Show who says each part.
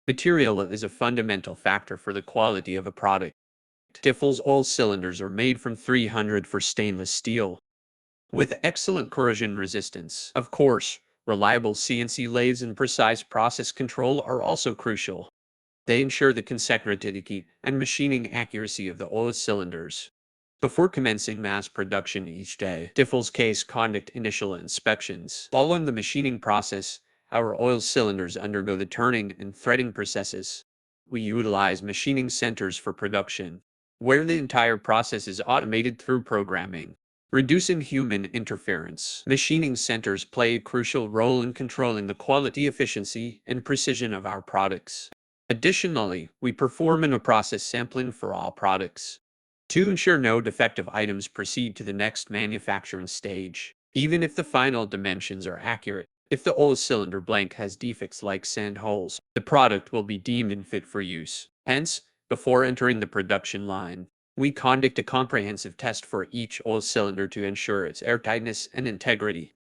Speaker 1: Material is a fundamental factor for the quality of a product. Difful's oil cylinders are made from 300 for stainless steel, with excellent corrosion resistance. Of course, reliable CNC lathes and precise process control are also crucial. They ensure the consecutivity and machining accuracy of the oil cylinders. Before commencing mass production each day, Difful's case conduct initial inspections. Following the machining process, our oil cylinders undergo the turning and threading processes. We utilize machining centers for production, where the entire process is automated through programming, reducing human interference. Machining centers play a crucial role in controlling the quality, efficiency, and precision of our products. Additionally, we perform a process sampling for all products to ensure no defective items proceed to the next manufacturing stage, even if the final dimensions are accurate. If the oil cylinder blank has defects like sand holes, the product will be deemed unfit for use. Hence, before entering the production line, we conduct a comprehensive test for each oil cylinder to ensure its airtightness and integrity.